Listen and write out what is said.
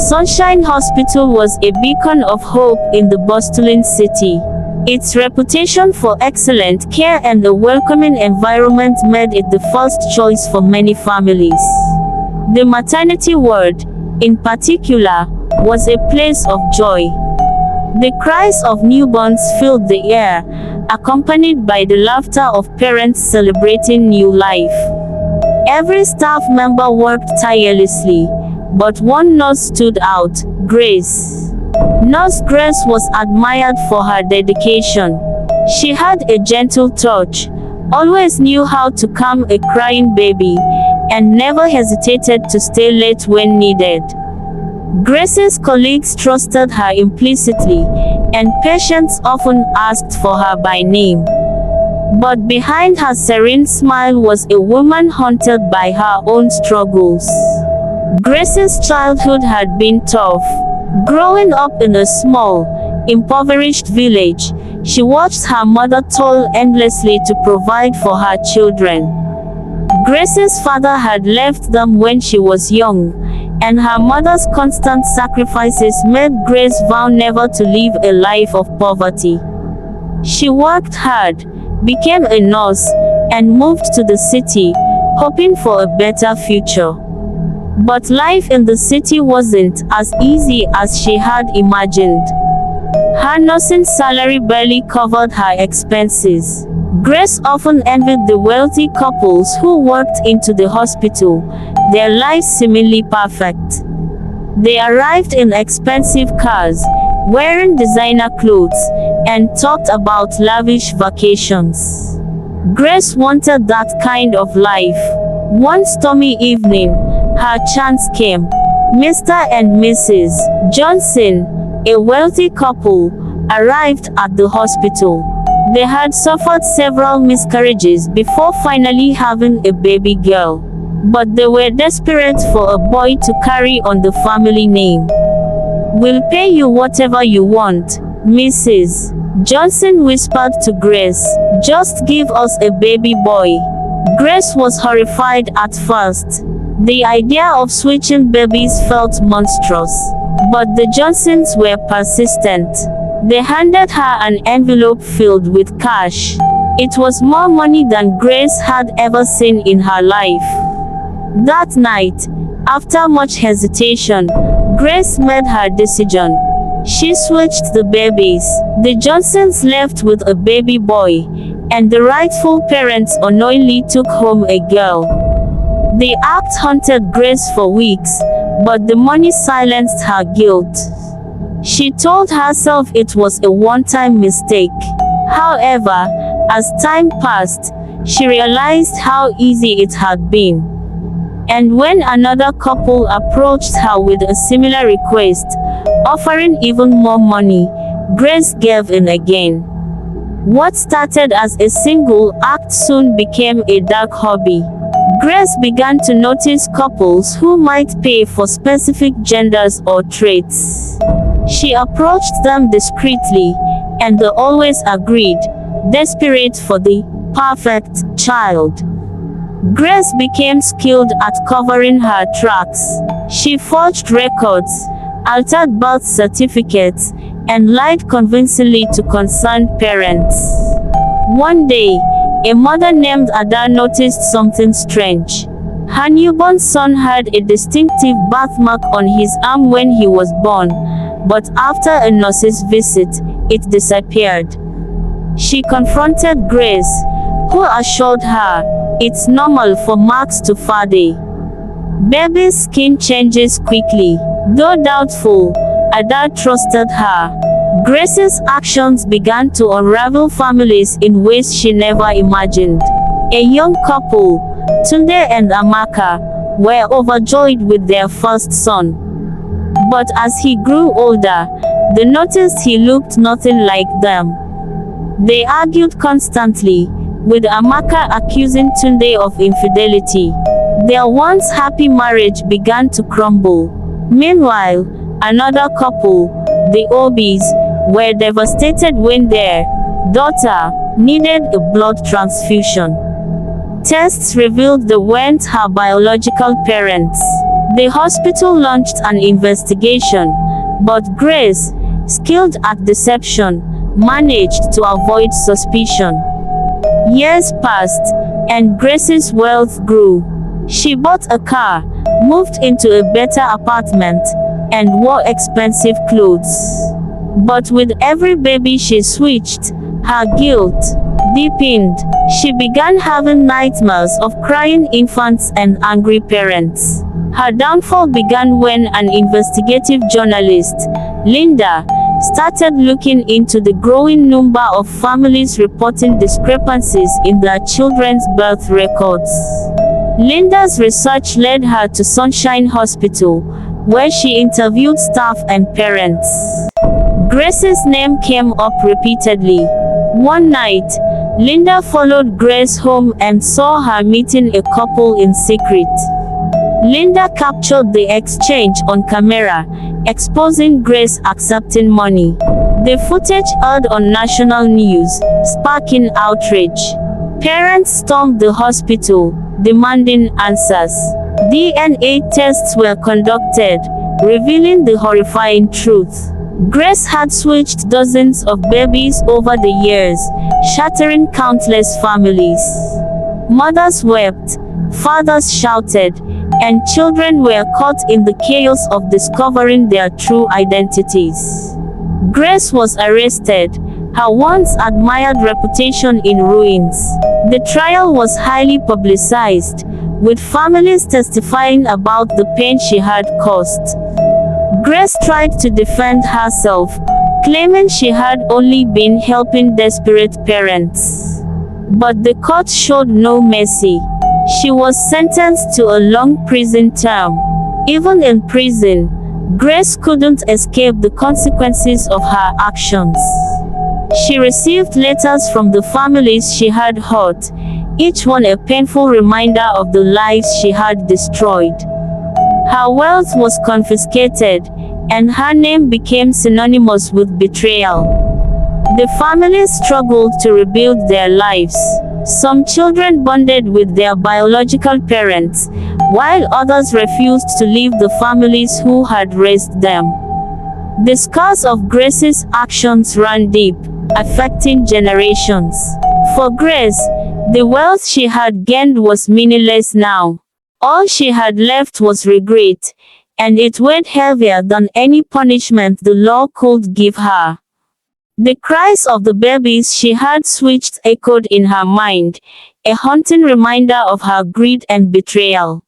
Sunshine Hospital was a beacon of hope in the bustling city. Its reputation for excellent care and a welcoming environment made it the first choice for many families. The maternity ward, in particular, was a place of joy. The cries of newborns filled the air, accompanied by the laughter of parents celebrating new life. Every staff member worked tirelessly, but one nurse stood out, Grace. Nurse Grace was admired for her dedication. She had a gentle touch, always knew how to calm a crying baby, and never hesitated to stay late when needed. Grace's colleagues trusted her implicitly, and patients often asked for her by name. But behind her serene smile was a woman haunted by her own struggles. Grace's childhood had been tough. Growing up in a small, impoverished village, she watched her mother toil endlessly to provide for her children. Grace's father had left them when she was young, and her mother's constant sacrifices made Grace vow never to live a life of poverty. She worked hard, became a nurse, and moved to the city, hoping for a better future. But life in the city wasn't as easy as she had imagined. Her nursing salary barely covered her expenses. Grace often envied the wealthy couples who walked into the hospital, their lives seemingly perfect. They arrived in expensive cars, wearing designer clothes, and talked about lavish vacations. Grace wanted that kind of life. One stormy evening, her chance came. Mr. and Mrs. Johnson, a wealthy couple, arrived at the hospital. They had suffered several miscarriages before finally having a baby girl. But they were desperate for a boy to carry on the family name. "We'll pay you whatever you want," Mrs. Johnson whispered to Grace. "Just give us a baby boy." Grace was horrified at first. The idea of switching babies felt monstrous. But the Johnsons were persistent. They handed her an envelope filled with cash. It was more money than Grace had ever seen in her life. That night, after much hesitation, Grace made her decision. She switched the babies. The Johnsons left with a baby boy, and the rightful parents unknowingly took home a girl. The act haunted Grace for weeks, but the money silenced her guilt. She told herself it was a one-time mistake. However, as time passed, she realized how easy it had been. And when another couple approached her with a similar request, offering even more money, Grace gave in again. What started as a single act soon became a dark hobby. Grace began to notice couples who might pay for specific genders or traits. She approached them discreetly, and they always agreed, desperate for the perfect child. Grace became skilled at covering her tracks. She forged records, altered birth certificates, and lied convincingly to concerned parents. One day, a mother named Ada noticed something strange. Her newborn son had a distinctive birthmark on his arm when he was born, but after a nurse's visit, it disappeared. She confronted Grace, who assured her, "It's normal for marks to fade. Baby's skin changes quickly." Though doubtful, Ada trusted her. Grace's actions began to unravel families in ways she never imagined. A young couple, Tunde and Amaka, were overjoyed with their first son. But as he grew older, they noticed he looked nothing like them. They argued constantly, with Amaka accusing Tunde of infidelity. Their once happy marriage began to crumble. Meanwhile, another couple, the Obis, were devastated when their daughter needed a blood transfusion. Tests revealed they weren't her biological parents. The hospital launched an investigation, but Grace, skilled at deception, managed to avoid suspicion. Years passed, and Grace's wealth grew. She bought a car, moved into a better apartment, and wore expensive clothes. But with every baby she switched, her guilt deepened. She began having nightmares of crying infants and angry parents. Her downfall began when an investigative journalist, Linda, started looking into the growing number of families reporting discrepancies in their children's birth records. Linda's research led her to Sunshine Hospital, where she interviewed staff and parents. Grace's name came up repeatedly. One night, Linda followed Grace home and saw her meeting a couple in secret. Linda captured the exchange on camera, exposing Grace accepting money. The footage aired on national news, sparking outrage. Parents stormed the hospital, demanding answers. DNA tests were conducted, revealing the horrifying truth. Grace had switched dozens of babies over the years, shattering countless families. Mothers wept, fathers shouted, and children were caught in the chaos of discovering their true identities. Grace was arrested, her once admired reputation in ruins. The trial was highly publicized, with families testifying about the pain she had caused. Grace tried to defend herself, claiming she had only been helping desperate parents. But the court showed no mercy. She was sentenced to a long prison term. Even in prison, Grace couldn't escape the consequences of her actions. She received letters from the families she had hurt, each one a painful reminder of the lives she had destroyed. Her wealth was confiscated, and her name became synonymous with betrayal. The families struggled to rebuild their lives. Some children bonded with their biological parents, while others refused to leave the families who had raised them. The scars of Grace's actions ran deep, affecting generations. For Grace, the wealth she had gained was meaningless now. All she had left was regret, and it weighed heavier than any punishment the law could give her. The cries of the babies she had switched echoed in her mind, a haunting reminder of her greed and betrayal.